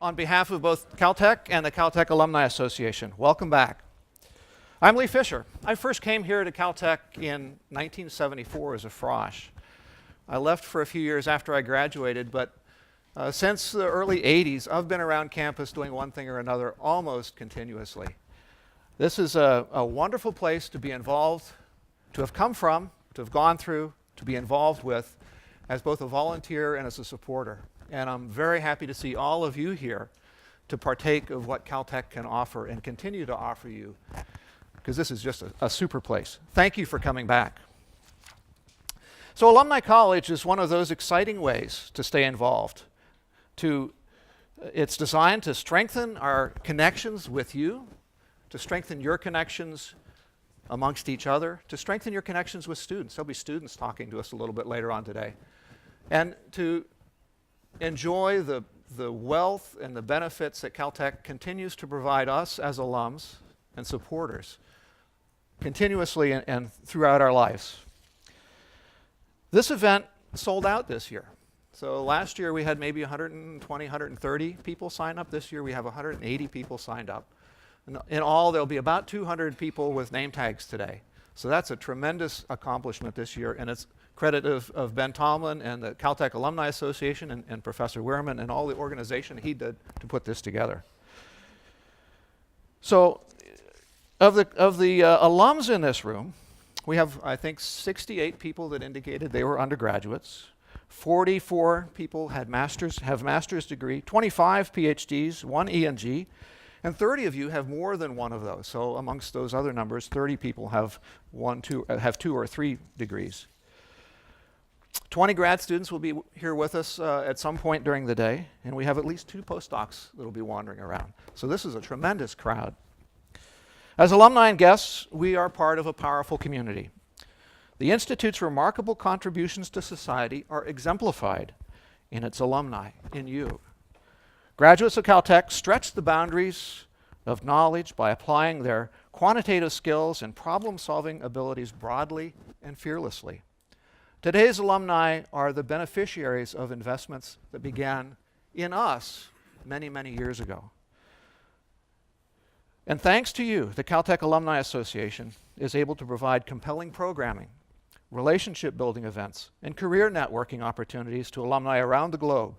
on behalf of both Caltech and the Caltech Alumni Association, welcome back. I'm Lee Fisher. I first came here to Caltech in 1974 as a frosh. I left for a few years after I graduated, but since the early 80s, I've been around campus doing one thing or another almost continuously. This is a wonderful place to be involved, to have come from, to have gone through, to be involved with, as both a volunteer and as a supporter. And I'm very happy to see all of you here to partake of what Caltech can offer and continue to offer you, because this is just a super place. Thank you for coming back. So Alumni College is one of those exciting ways to stay involved. It's designed to strengthen our connections with you, to strengthen your connections amongst each other, to strengthen your connections with students. There'll be students talking to us a little bit later on today. And to enjoy the wealth and the benefits that Caltech continues to provide us as alums and supporters continuously and throughout our lives. This event sold out this year. So last year we had maybe 120, 130 people sign up. This year we have 180 people signed up. In all, there'll be about 200 people with name tags today. So that's a tremendous accomplishment this year, and it's credit of Ben Tomlin and the Caltech Alumni Association and Professor Wierman and all the organization he did to put this together. So of the alums in this room, we have, I think, 68 people that indicated they were undergraduates. 44 people have master's degree, 25 PhDs, 1 E&G, and 30 of you have more than one of those. So amongst those other numbers, 30 people have 2 or 3 degrees. 20 grad students will be here with us at some point during the day, and we have at least 2 postdocs that will be wandering around. So this is a tremendous crowd. As alumni and guests, we are part of a powerful community. The Institute's remarkable contributions to society are exemplified in its alumni, in you. Graduates of Caltech stretch the boundaries of knowledge by applying their quantitative skills and problem-solving abilities broadly and fearlessly. Today's alumni are the beneficiaries of investments that began in us many, many years ago. And thanks to you, the Caltech Alumni Association is able to provide compelling programming, relationship-building events, and career networking opportunities to alumni around the globe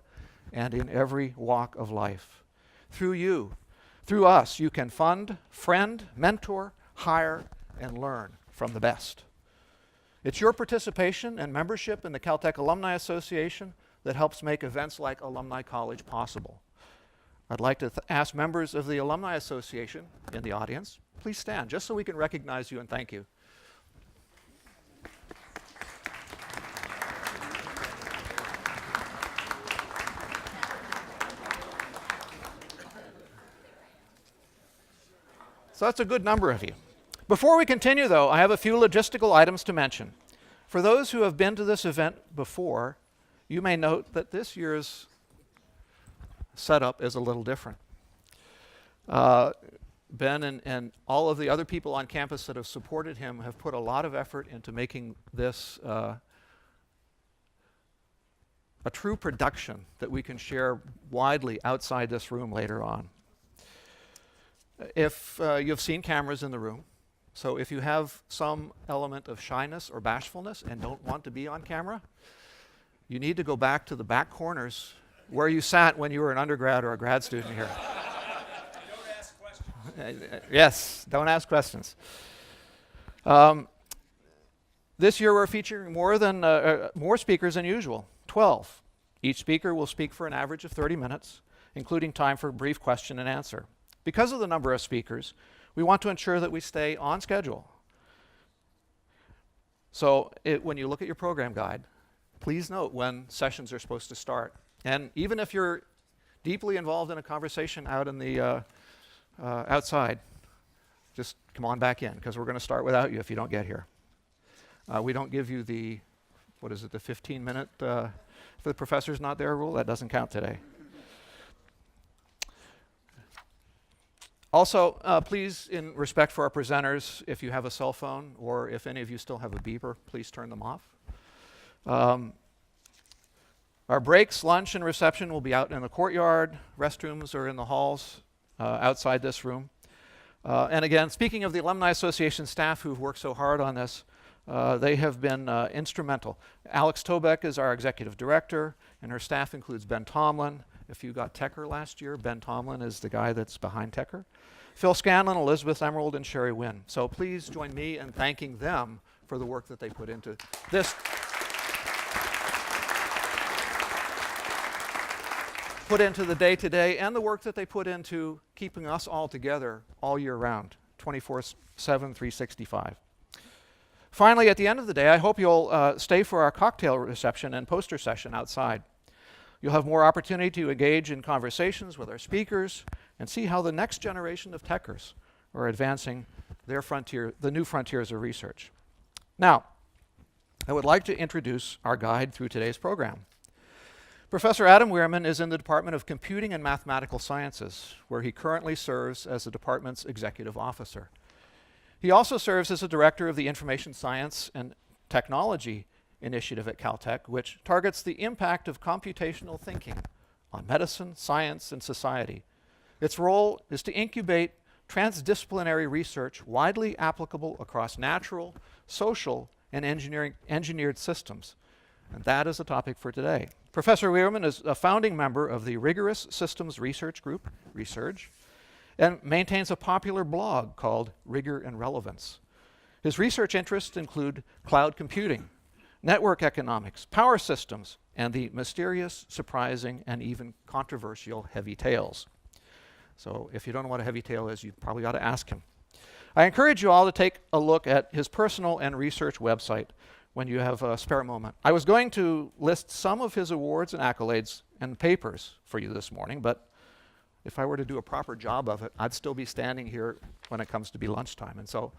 and in every walk of life. Through you, through us, you can fund, friend, mentor, hire, and learn from the best. It's your participation and membership in the Caltech Alumni Association that helps make events like Alumni College possible. I'd like to ask members of the Alumni Association in the audience, please stand, just so we can recognize you and thank you. So that's a good number of you. Before we continue, though, I have a few logistical items to mention. For those who have been to this event before, you may note that this year's setup is a little different. Ben and all of the other people on campus that have supported him have put a lot of effort into making this a true production that we can share widely outside this room later on. If you've seen cameras in the room, so if you have some element of shyness or bashfulness and don't want to be on camera, you need to go back to the back corners where you sat when you were an undergrad or a grad student here. Don't ask questions. Yes, don't ask questions. This year we're featuring more speakers than usual, 12. Each speaker will speak for an average of 30 minutes, including time for a brief question and answer. Because of the number of speakers, we want to ensure that we stay on schedule. So when you look at your program guide, please note when sessions are supposed to start. And even if you're deeply involved in a conversation out in the outside, just come on back in, because we're going to start without you if you don't get here. We don't give you the 15-minute, if the professor's not there rule, that doesn't count today. Also, please, in respect for our presenters, if you have a cell phone or if any of you still have a beeper, please turn them off. Our breaks, lunch, and reception will be out in the courtyard. Restrooms are in the halls outside this room. And again, speaking of the Alumni Association staff who've worked so hard on this, they have been instrumental. Alex Tobeck is our executive director, and her staff includes Ben Tomlin. If you got Tecker last year, Ben Tomlin is the guy that's behind Tecker. Phil Scanlon, Elizabeth Emerald, and Sherry Wynn. So please join me in thanking them for the work that they put into this. Put into the day-to-day and the work that they put into keeping us all together all year round, 24/7, 365. Finally, at the end of the day, I hope you'll stay for our cocktail reception and poster session outside. You'll have more opportunity to engage in conversations with our speakers and see how the next generation of techers are advancing their frontier, the new frontiers of research. Now, I would like to introduce our guide through today's program. Professor Adam Wierman is in the Department of Computing and Mathematical Sciences, where he currently serves as the department's executive officer. He also serves as the director of the Information Science and Technology Initiative at Caltech, which targets the impact of computational thinking on medicine, science, and society. Its role is to incubate transdisciplinary research widely applicable across natural, social, and engineered systems. And that is the topic for today. Professor Wierman is a founding member of the Rigorous Systems Research Group, RSRG, and maintains a popular blog called Rigor Relevance. His research interests include cloud computing, network economics, power systems, and the mysterious, surprising, and even controversial heavy tails. So if you don't know what a heavy tail is, you probably ought to ask him. I encourage you all to take a look at his personal and research website when you have a spare moment. I was going to list some of his awards and accolades and papers for you this morning, but if I were to do a proper job of it, I'd still be standing here when it comes to be lunchtime. And so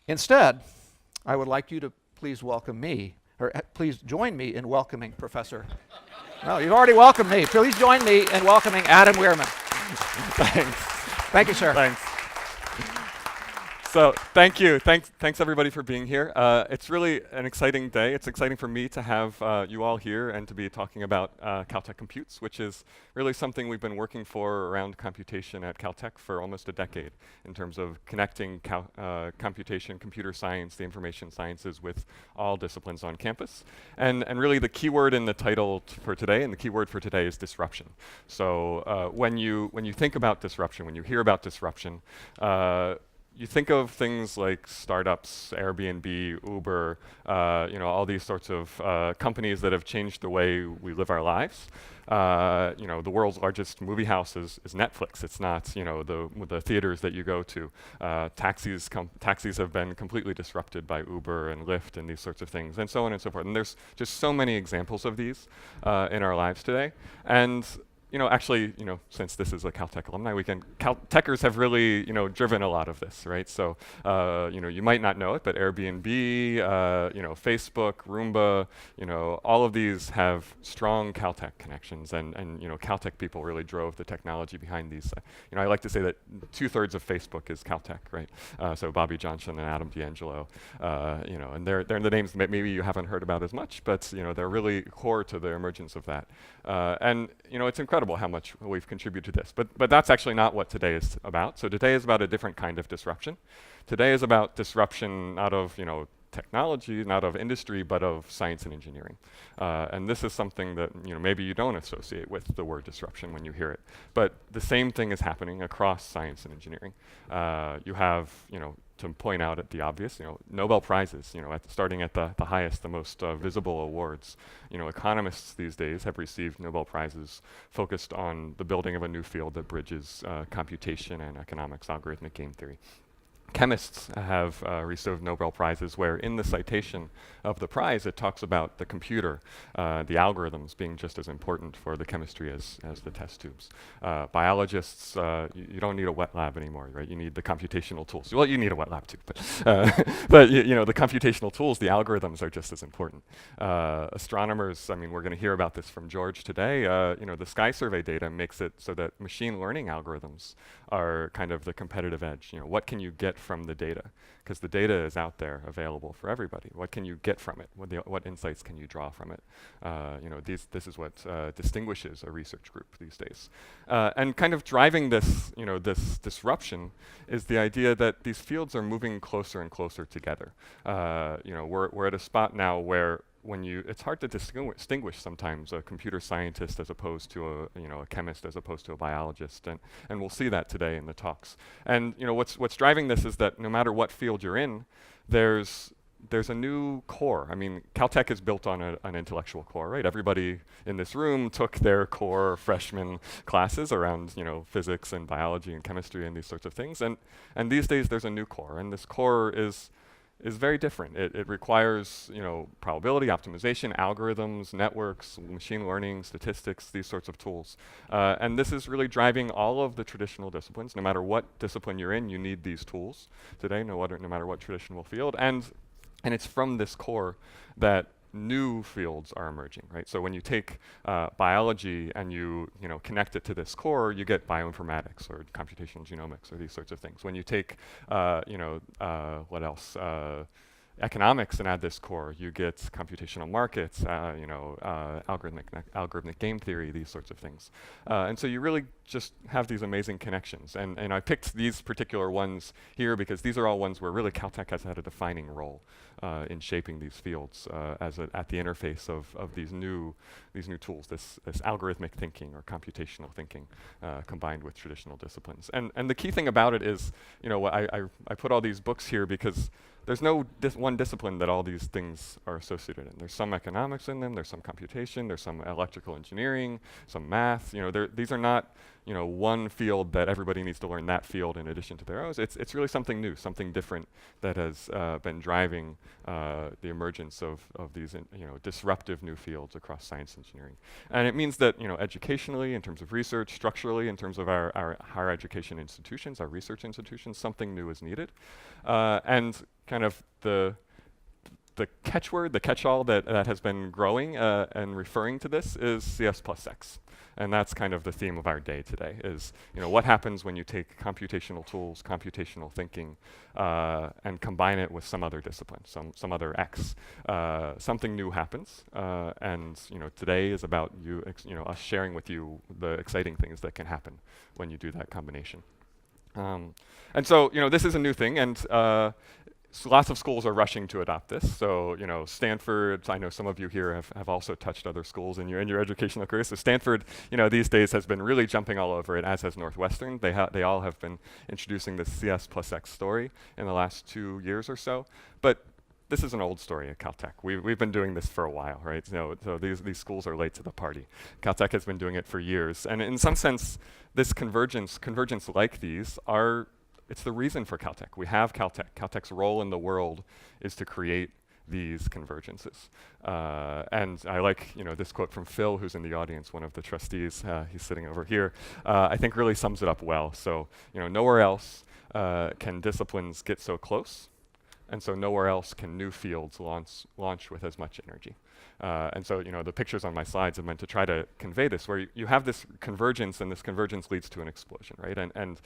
instead, I would like you to please welcome me, or please join me in welcoming Professor. No, you've already welcomed me. Please join me in welcoming Adam Wierman. Thanks. Thank you, sir. Thanks. So thank you. Thanks everybody for being here. It's really an exciting day. It's exciting for me to have you all here and to be talking about Caltech Computes, which is really something we've been working for around computation at Caltech for almost a decade in terms of connecting computation, computer science, the information sciences with all disciplines on campus. And really the keyword in the title for today, and the keyword for today is disruption. So when you think about disruption, when you hear about disruption, you think of things like startups, Airbnb, Uber, all these sorts of companies that have changed the way we live our lives. The world's largest movie house is Netflix. It's not, the theaters that you go to. Taxis have been completely disrupted by Uber and Lyft and these sorts of things, and so on and so forth. And there's just so many examples of these in our lives today. And since this is a Caltech alumni weekend, Caltechers have really, driven a lot of this, right? So, you might not know it, but Airbnb, Facebook, Roomba, all of these have strong Caltech connections, and Caltech people really drove the technology behind these. I like to say that 2/3 of Facebook is Caltech, right? So Bobby Johnson and Adam D'Angelo, and they're the names that maybe you haven't heard about as much, but they're really core to the emergence of that. And it's incredible how much we've contributed to this. But that's actually not what today is about. So today is about a different kind of disruption. Today is about disruption not of technology, not of industry, but of science and engineering. And this is something that maybe you don't associate with the word disruption when you hear it. But the same thing is happening across science and engineering. You have to point out at the obvious, Nobel Prizes, starting at the highest, the most visible awards. Economists these days have received Nobel Prizes focused on the building of a new field that bridges computation and economics, algorithmic game theory. Chemists have received Nobel Prizes where in the citation of the prize it talks about the computer, the algorithms being just as important for the chemistry as the test tubes. Biologists, you don't need a wet lab anymore, right? You need the computational tools. Well, you need a wet lab too, but, the computational tools, the algorithms are just as important. Astronomers, we're going to hear about this from George today. The Sky Survey data makes it so that machine learning algorithms are kind of the competitive edge. What can you get from the data? Because the data is out there available for everybody. What can you get from it? What insights can you draw from it? This is what distinguishes a research group these days. And kind of driving this, this disruption is the idea that these fields are moving closer and closer together. We're at a spot now where it's hard to distinguish sometimes a computer scientist as opposed to a chemist as opposed to a biologist, and we'll see that today in the talks. And what's driving this is that no matter what field you're in, there's a new core. I mean, Caltech is built on an intellectual core, right? Everybody in this room took their core freshman classes around, physics and biology and chemistry and these sorts of things. And these days there's a new core, and this core is very different. It requires, probability, optimization, algorithms, networks, machine learning, statistics, these sorts of tools. And this is really driving all of the traditional disciplines. No matter what discipline you're in, you need these tools today, no matter what traditional field. And it's from this core that new fields are emerging, right? So when you take biology and you connect it to this core, you get bioinformatics or computational genomics or these sorts of things. When you take, what else? Economics and add this core, you get computational markets, algorithmic game theory, these sorts of things. And so you really just have these amazing connections. And I picked these particular ones here because these are all ones where really Caltech has had a defining role in shaping these fields at the interface of these new tools, this algorithmic thinking or computational thinking combined with traditional disciplines. And the key thing about it is, I put all these books here because there's no one discipline that all these things are associated in. There's some economics in them, there's some computation, there's some electrical engineering, some math. These are not one field that everybody needs to learn that field in addition to their own. It's really something new, something different that has been driving the emergence of these disruptive new fields across science engineering. And it means that educationally, in terms of research, structurally, in terms of our higher education institutions, our research institutions, something new is needed. And kind of the catchword, the catch-all that has been growing and referring to this is CS plus X. And that's kind of the theme of our day today is, what happens when you take computational tools, computational thinking, and combine it with some other discipline, some other X. Something new happens, and today is about us sharing with you the exciting things that can happen when you do that combination. And so, this is a new thing, and so lots of schools are rushing to adopt this. So, Stanford, I know some of you here have also touched other schools in your educational career. So Stanford, these days has been really jumping all over it, as has Northwestern. They all have been introducing this CS plus X story in the last 2 years or so. But this is an old story at Caltech. We've been doing this for a while, right? So these schools are late to the party. Caltech has been doing it for years. And in some sense, this convergence like these it's the reason for Caltech. We have Caltech. Caltech's role in the world is to create these convergences. And I like this quote from Phil, who's in the audience, one of the trustees. He's sitting over here. I think really sums it up well. So nowhere else can disciplines get so close, and so nowhere else can new fields launch with as much energy. And so, the pictures on my slides are meant to try to convey this, where you have this convergence, and this convergence leads to an explosion, right? And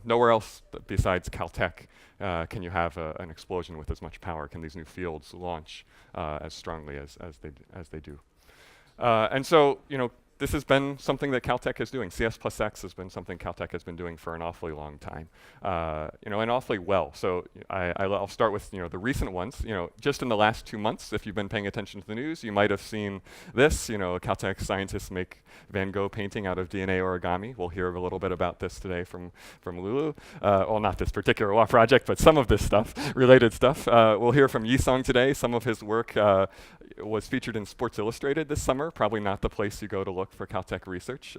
nowhere else besides Caltech can you have an explosion with as much power. Can these new fields launch as strongly as they do? And so, this has been something that Caltech is doing. CS plus X has been something Caltech has been doing for an awfully long time, and awfully well. So I'll start with the recent ones. Just in the last 2 months, if you've been paying attention to the news, you might have seen this. Caltech scientists make Van Gogh painting out of DNA origami. We'll hear a little bit about this today from Lulu. Well, not this particular project, but some of this stuff, related stuff. We'll hear from Yisong today. Some of his work was featured in Sports Illustrated this summer. Probably not the place you go to look for Caltech research,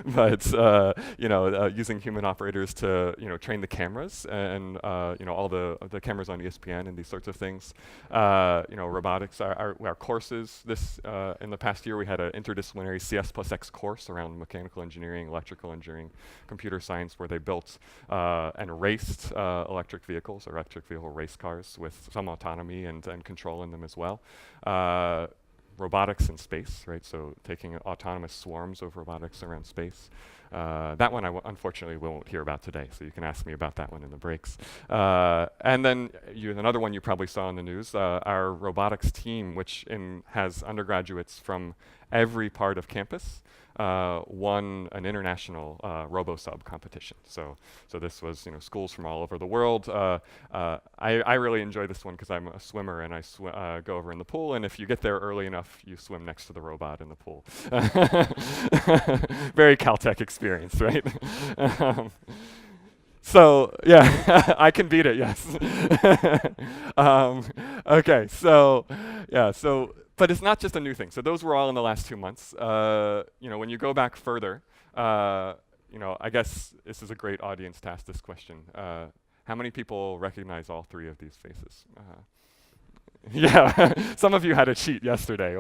but using human operators to train the cameras and all the cameras on ESPN and these sorts of things. Robotics, our courses. This in the past year we had an interdisciplinary CS plus X course around mechanical engineering, electrical engineering, computer science, where they built and raced electric vehicles, or electric vehicle race cars with some autonomy and control in them as well. robotics in space, right? So taking autonomous swarms of robotics around space. That one unfortunately won't hear about today, so you can ask me about that one in the breaks. And then another one you probably saw in the news, our robotics team, which has undergraduates from every part of campus, won an international RoboSub competition. So this was schools from all over the world. I really enjoy this one because I'm a swimmer and I go over in the pool, and if you get there early enough, you swim next to the robot in the pool. Very Caltech experience, right? So yeah, I can beat it. Yes. Okay. So yeah. But it's not just a new thing. So those were all in the last 2 months. When you go back further, I guess this is a great audience to ask this question. How many people recognize all three of these faces? Yeah, some of you had a cheat yesterday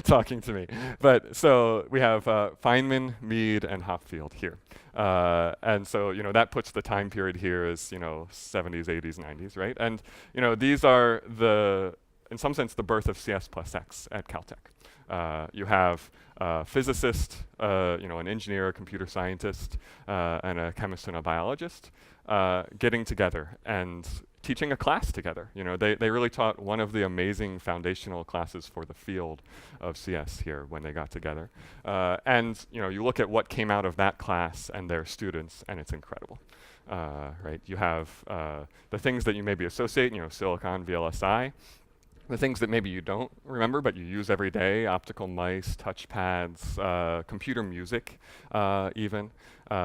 talking to me. But so we have Feynman, Mead, and Hopfield here. And so, that puts the time period here as, 70s, 80s, 90s, right? And, these are in some sense, the birth of CS plus X at Caltech. You have a physicist, an engineer, a computer scientist, and a chemist and a biologist getting together and teaching a class together. They really taught one of the amazing foundational classes for the field of CS here when they got together. And you look at what came out of that class and their students, and it's incredible. Right? You have the things that you maybe associate, silicon, VLSI. The things that maybe you don't remember but you use every day, optical mice, touchpads, computer music even,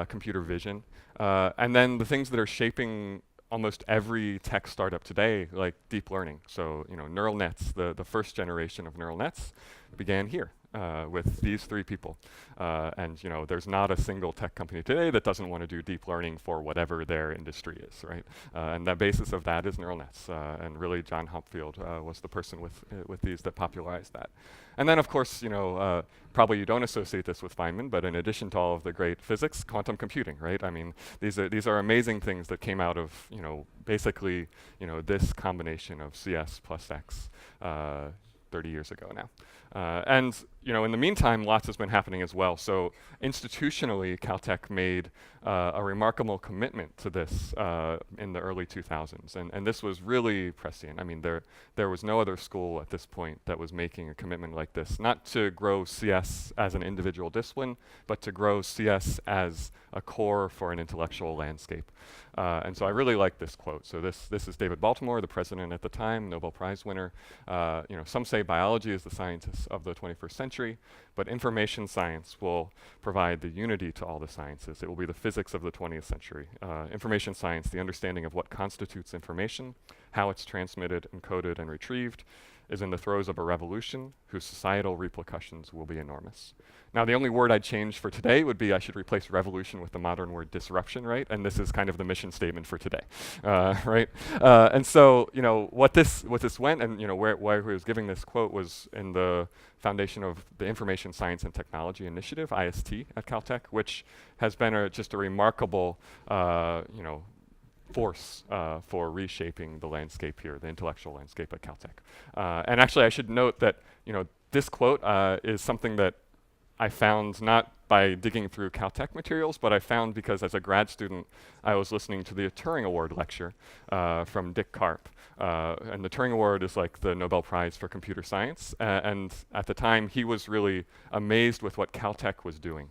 computer vision. And then the things that are shaping almost every tech startup today, like deep learning. So, neural nets, the first generation of neural nets began here with these three people. And, there's not a single tech company today that doesn't want to do deep learning for whatever their industry is, right? And the basis of that is neural nets. And really, John Hopfield was the person with these that popularized that. And then, of course, probably you don't associate this with Feynman, but in addition to all of the great physics, quantum computing, right? I mean, these are amazing things that came out of, basically, this combination of CS plus X 30 years ago now. And in the meantime, lots has been happening as well. So institutionally, Caltech made a remarkable commitment to this in the early 2000s. And this was really prescient. I mean, there was no other school at this point that was making a commitment like this, not to grow CS as an individual discipline, but to grow CS as a core for an intellectual landscape. And so I really like this quote. So this is David Baltimore, the president at the time, Nobel Prize winner. Some say biology is the science of the 21st century, but information science will provide the unity to all the sciences. It will be the physics of the 20th century. Information science, the understanding of what constitutes information, how it's transmitted, encoded, and retrieved, is in the throes of a revolution whose societal repercussions will be enormous. Now, the only word I'd change for today would be I should replace revolution with the modern word disruption, right? And this is kind of the mission statement for today, right? And so, what this went, and why he was giving this quote was in the foundation of the Information Science and Technology Initiative, IST, at Caltech, which has been just a remarkable, force for reshaping the landscape here, the intellectual landscape at Caltech. And actually, I should note that this quote is something that I found not by digging through Caltech materials, but I found because as a grad student, I was listening to the Turing Award lecture from Dick Karp. And the Turing Award is like the Nobel Prize for computer science. And at the time, he was really amazed with what Caltech was doing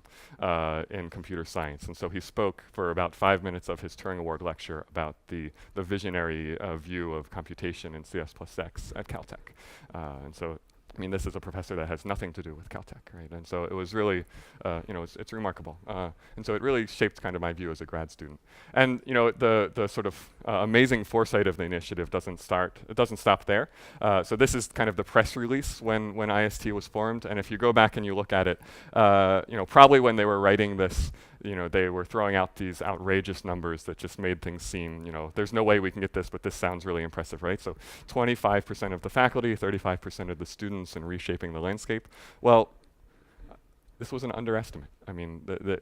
in computer science. And so he spoke for about 5 minutes of his Turing Award lecture about the visionary view of computation in CS plus X at Caltech. And so this is a professor that has nothing to do with Caltech, right? And so it was really, it's remarkable. And so it really shaped kind of my view as a grad student. And the sort of amazing foresight of the initiative doesn't stop there. So this is kind of the press release when IST was formed. And if you go back and you look at it, probably when they were writing this, they were throwing out these outrageous numbers that just made things seem, there's no way we can get this, but this sounds really impressive, right? So 25% of the faculty, 35% of the students in reshaping the landscape. Well, this was an underestimate. I mean,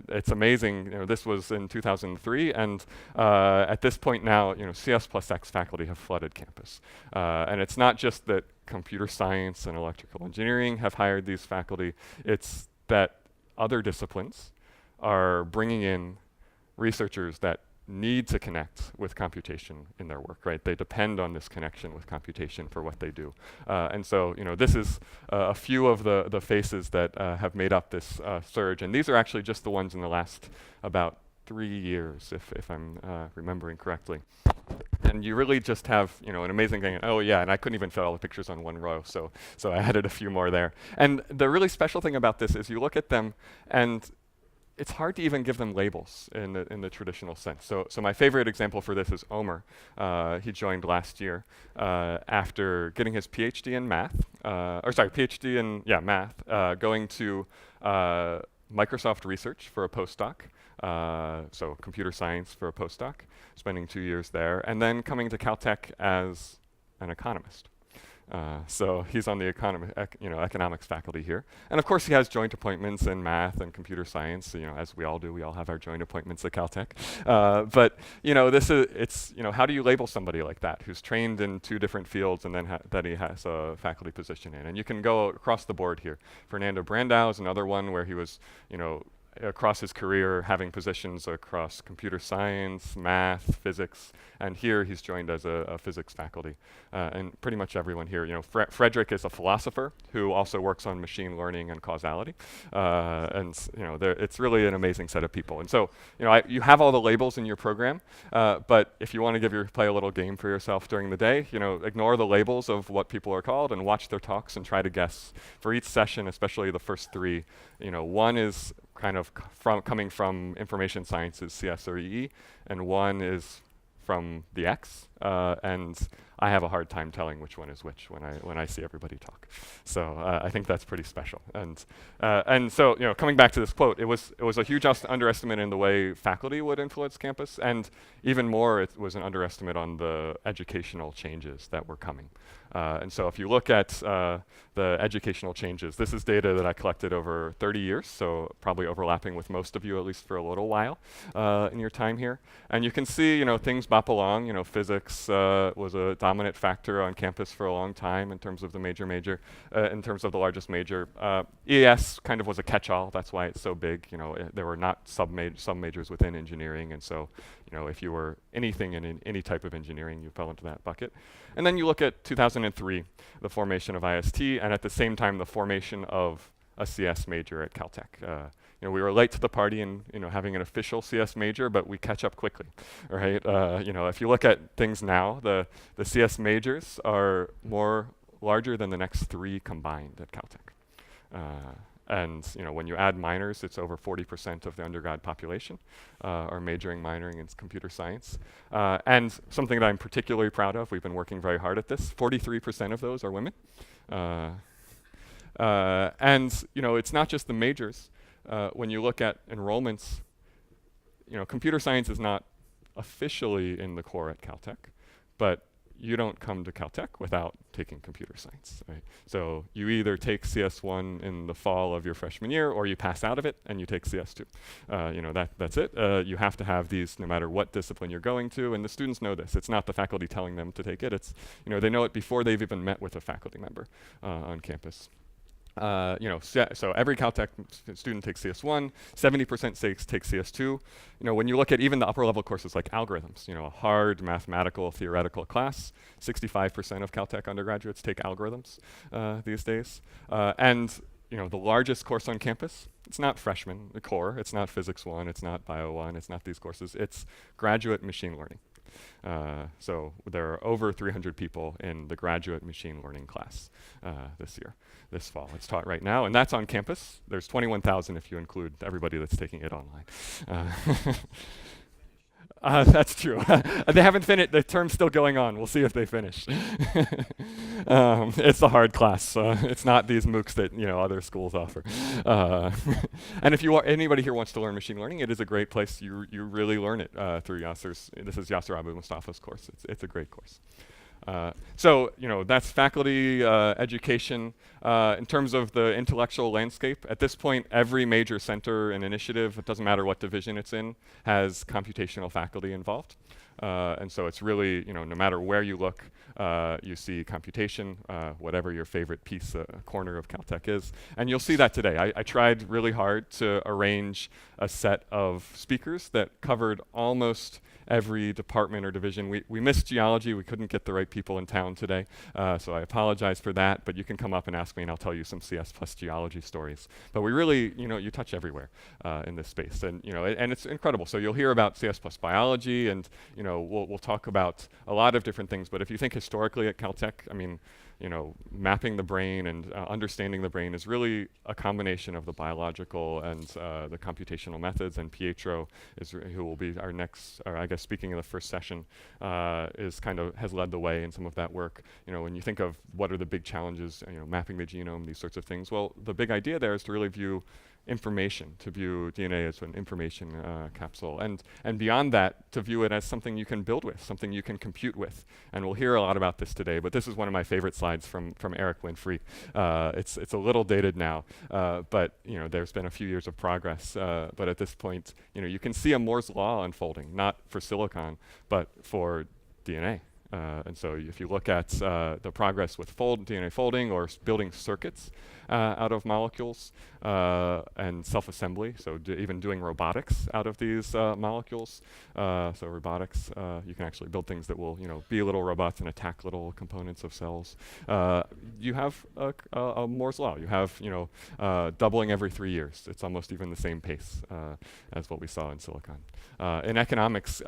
it's amazing. This was in 2003, and at this point now, CS plus X faculty have flooded campus. And it's not just that computer science and electrical engineering have hired these faculty. It's that other disciplines are bringing in researchers that need to connect with computation in their work, right? They depend on this connection with computation for what they do. And so, this is a few of the faces that have made up this surge. And these are actually just the ones in the last about 3 years, if I'm remembering correctly. And you really just have, an amazing thing. Oh yeah, and I couldn't even fit all the pictures on one row, so I added a few more there. And the really special thing about this is you look at them, and it's hard to even give them labels in the traditional sense. So my favorite example for this is Omer. He joined last year after getting his PhD in math, PhD in math, going to Microsoft Research for a postdoc. So computer science for a postdoc, spending 2 years there, and then coming to Caltech as an economist. So he's on the economics faculty here. And of course he has joint appointments in math and computer science, as we all do. We all have our joint appointments at Caltech. But how do you label somebody like that who's trained in 2 different fields and then that he has a faculty position in? And you can go across the board here. Fernando Brandao is another one where he was, across his career having positions across computer science, math, physics, and here he's joined as a physics faculty. And pretty much everyone here, Frederick is a philosopher who also works on machine learning and causality. It's really an amazing set of people. And so, you have all the labels in your program, but if you want to play a little game for yourself during the day, ignore the labels of what people are called and watch their talks and try to guess. For each session, especially the first 3, one is kind of coming from information sciences, CS or EE, and one is from the X, and I have a hard time telling which one is which when I see everybody talk. So I think that's pretty special. And so coming back to this quote, it was a huge underestimate in the way faculty would influence campus, and even more, it was an underestimate on the educational changes that were coming. And so if you look at the educational changes, this is data that I collected over 30 years, so probably overlapping with most of you, at least for a little while in your time here. And you can see, things bop along. Physics was a dominant factor on campus for a long time in terms of the in terms of the largest major. ES kind of was a catch-all. That's why it's so big. There were not sub-majors within engineering, and so, if you were anything in any type of engineering, you fell into that bucket. And then you look at 2003, the formation of IST, and at the same time, the formation of a CS major at Caltech. We were late to the party in having an official CS major, but we catch up quickly, right? If you look at things now, the CS majors are larger than the next 3 combined at Caltech. And when you add minors, it's over 40% of the undergrad population are minoring in computer science. And something that I'm particularly proud of, we've been working very hard at this, 43% of those are women. And it's not just the majors. When you look at enrollments, computer science is not officially in the core at Caltech, but you don't come to Caltech without taking computer science, right? So you either take CS1 in the fall of your freshman year, or you pass out of it and you take CS2. That's it. You have to have these no matter what discipline you're going to, and the students know this. It's not the faculty telling them to take it. It's, they know it before they've even met with a faculty member on campus. So every Caltech student takes CS1, 70% take CS2. When you look at even the upper level courses like algorithms, a hard mathematical theoretical class, 65% of Caltech undergraduates take algorithms these days. And the largest course on campus, it's not freshman, the core, it's not physics 1, it's not bio 1, it's not these courses, it's graduate machine learning. So there are over 300 people in the graduate machine learning class this fall. It's taught right now, and that's on campus. There's 21,000 if you include everybody that's taking it online. That's true. They haven't finished. The term's still going on. We'll see if they finish. It's a hard class. It's not these MOOCs that other schools offer. And if anybody here wants to learn machine learning, it is a great place. You really learn it through Yasser's. This is Yasser Abu Mustafa's course. It's a great course. So, that's faculty education. In terms of the intellectual landscape, at this point, every major center and initiative, it doesn't matter what division it's in, has computational faculty involved. And so it's really, no matter where you look, you see computation, whatever your favorite piece, corner of Caltech is. And you'll see that today. I tried really hard to arrange a set of speakers that covered almost every department or division. We missed geology. We couldn't get the right people in town today. So I apologize for that. But you can come up and ask me, and I'll tell you some CS plus geology stories. But we really, you touch everywhere in this space. And, and it's incredible. So you'll hear about CS plus biology, and, we'll talk about a lot of different things. But if you think historically at Caltech, I mean, mapping the brain and understanding the brain is really a combination of the biological and the computational methods. And Pietro who will be our next, or I guess speaking in the first session, has led the way in some of that work. When you think of what are the big challenges, mapping the genome, these sorts of things. Well, the big idea there is to really view information, to view DNA as an information capsule, and beyond that, to view it as something you can build with, something you can compute with. And we'll hear a lot about this today, but this is one of my favorite slides from Eric Winfrey. It's a little dated now, but there's been a few years of progress. But at this point, you can see a Moore's law unfolding, not for silicon, but for DNA. And so if you look at the progress with DNA folding or building circuits out of molecules and self-assembly, so even doing robotics out of these molecules. So robotics, you can actually build things that will be little robots and attack little components of cells. You have a Moore's law. You have doubling every 3 years. It's almost even the same pace as what we saw in silicon. In economics,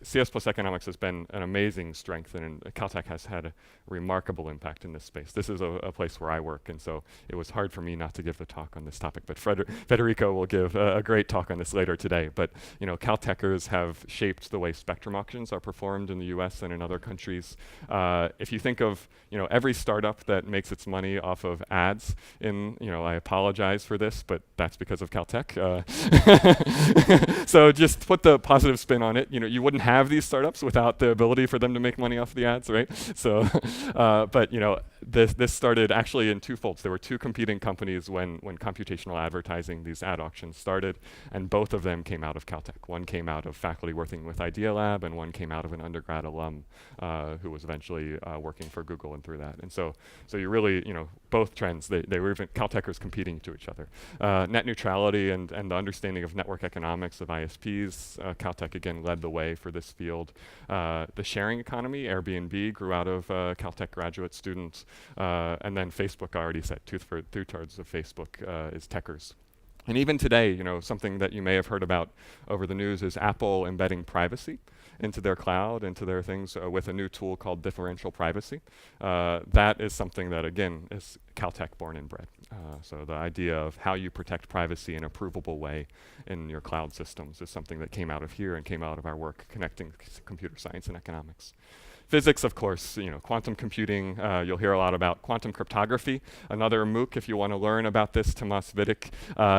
CS plus economics has been an amazing strength, and Caltech has had a remarkable impact in this space. This is a place where I work, and so it was hard for me not to give the talk on this topic. But Federico will give a great talk on this later today. But Caltechers have shaped the way spectrum auctions are performed in the U.S. and in other countries. If you think of every startup that makes its money off of ads, I apologize for this, but that's because of Caltech. So just put the positive spin on it. You wouldn't have these startups without the ability for them to make money off the ads, right? So, but this started actually in two folds. There were two competing companies when computational advertising, these ad auctions started, and both of them came out of Caltech. One came out of faculty working with Idea Lab, and one came out of an undergrad alum who was eventually working for Google and through that. And so you really, both trends, they were even Caltechers competing to each other. Net neutrality and the understanding of network economics of ISPs, Caltech again led the way for this field. The sharing economy, Airbnb, grew out of Caltech graduate students, and then Facebook, I already said, two-thirds of Facebook is techers. And even today, something that you may have heard about over the news is Apple embedding privacy into their cloud, into their things with a new tool called differential privacy. That is something that, again, is Caltech born and bred. So the idea of how you protect privacy in a provable way in your cloud systems is something that came out of here and came out of our work connecting computer science and economics. Physics, of course, quantum computing, you'll hear a lot about quantum cryptography. Another MOOC, if you want to learn about this, Tomas Vidic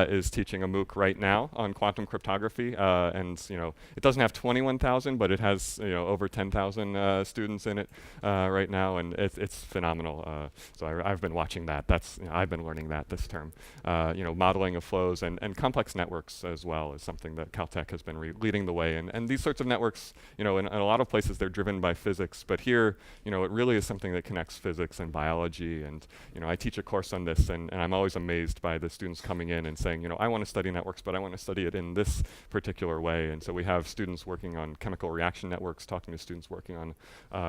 is teaching a MOOC right now on quantum cryptography. And it doesn't have 21,000, but it has over 10,000 students in it right now, and it's phenomenal. So I've been watching that. I've been learning that this term. Modeling of flows and complex networks as well is something that Caltech has been leading the way. And these sorts of networks, in a lot of places, they're driven by physics. But here, it really is something that connects physics and biology. And, I teach a course on this, and I'm always amazed by the students coming in and saying, I want to study networks, but I want to study it in this particular way. And so we have students working on chemical reaction networks, talking to students working on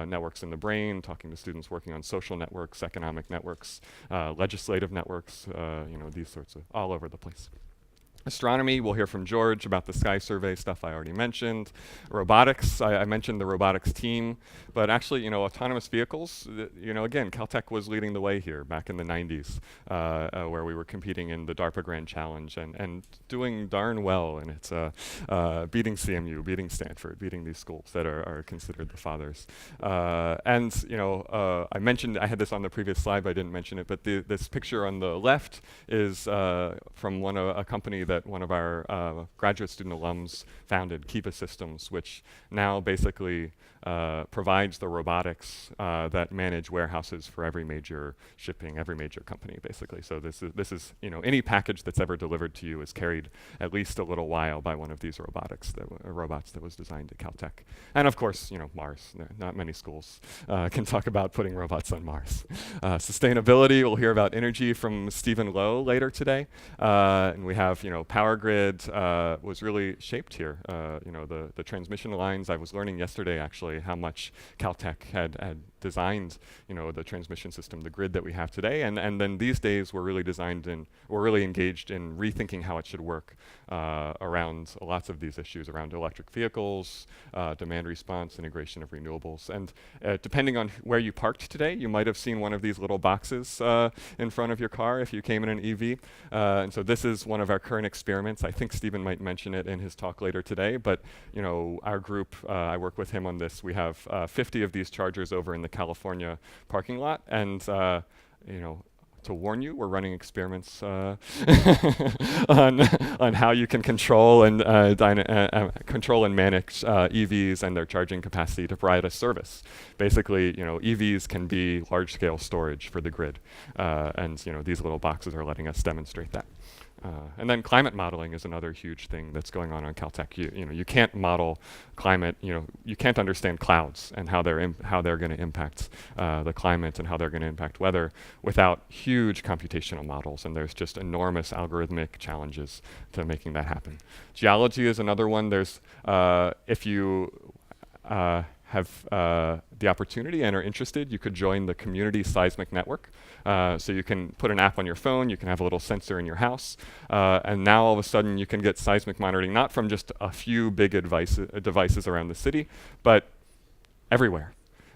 networks in the brain, talking to students working on social networks, economic networks, legislative networks, these sorts of all over the place. Astronomy, we'll hear from George about the sky survey stuff I already mentioned. Robotics, I mentioned the robotics team, but actually, autonomous vehicles, again, Caltech was leading the way here back in the 90s, where we were competing in the DARPA Grand Challenge and doing darn well, and it's beating CMU, beating Stanford, beating these schools that are considered the fathers. I mentioned, I had this on the previous slide, but I didn't mention it, but this picture on the left is from a company that that one of our graduate student alums founded, Kiva Systems, which now basically provides the robotics that manage warehouses for every major shipping, every major company, basically. So this is any package that's ever delivered to you is carried at least a little while by one of these robots that was designed at Caltech. And of course, Mars. Not many schools can talk about putting robots on Mars. Sustainability, we'll hear about energy from Stephen Lowe later today. And we have, power grid was really shaped here. The transmission lines, I was learning yesterday actually how much Caltech had designed, the transmission system, the grid that we have today. And then these days we're really engaged in rethinking how it should work around lots of these issues around electric vehicles, demand response, integration of renewables. And depending on where you parked today, you might have seen one of these little boxes in front of your car if you came in an EV. And so this is one of our current experiments. I think Stephen might mention it in his talk later today, but our group, I work with him on this. We have 50 of these chargers over in the California parking lot, and to warn you, we're running experiments on how you can control and manage EVs and their charging capacity to provide a service. Basically, EVs can be large-scale storage for the grid, and these little boxes are letting us demonstrate that. And then climate modeling is another huge thing that's going on Caltech. You can't model climate. You can't understand clouds and how they're going to impact the climate and how they're going to impact weather without huge computational models. And there's just enormous algorithmic challenges to making that happen. Geology is another one. There's if you have the opportunity and are interested, you could join the community seismic network. So you can put an app on your phone, you can have a little sensor in your house, and now all of a sudden you can get seismic monitoring not from just a few big devices around the city, but everywhere.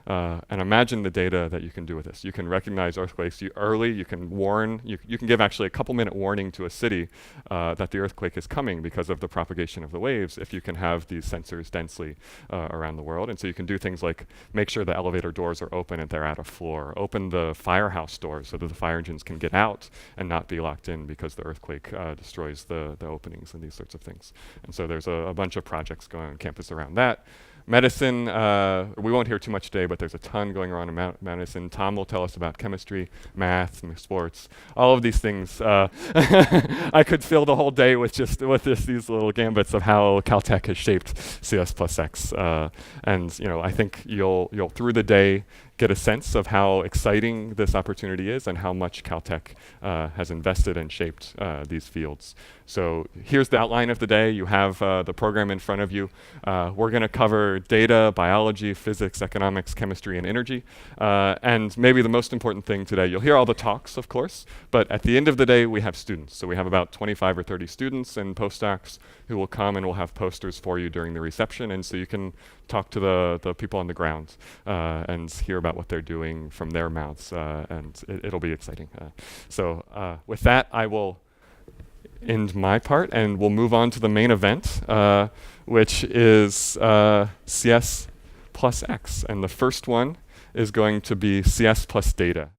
And imagine the data that you can do with this. You can recognize earthquakes early, you can warn, you can give actually a couple-minute warning to a city that the earthquake is coming because of the propagation of the waves if you can have these sensors densely around the world. And so you can do things like make sure the elevator doors are open if they're at a floor, open the firehouse doors so that the fire engines can get out and not be locked in because the earthquake destroys the openings and these sorts of things. And so there's a bunch of projects going on campus around that. Medicine, we won't hear too much today, but there's a ton going on in medicine. Tom will tell us about chemistry, math, sports, all of these things. I could fill the whole day with these little gambits of how Caltech has shaped CS+X. And I think you'll through the day get a sense of how exciting this opportunity is and how much Caltech has invested and shaped these fields. So here's the outline of the day. You have the program in front of you. We're going to cover data, biology, physics, economics, chemistry, and energy. And maybe the most important thing today, you'll hear all the talks, of course, but at the end of the day, we have students. So we have about 25 or 30 students and postdocs who will come and we'll have posters for you during the reception. And so you can talk to the people on the ground and hear about what they're doing from their mouths, and it'll be exciting. So with that, I will end my part, and we'll move on to the main event, which is CS plus X. And the first one is going to be CS plus data.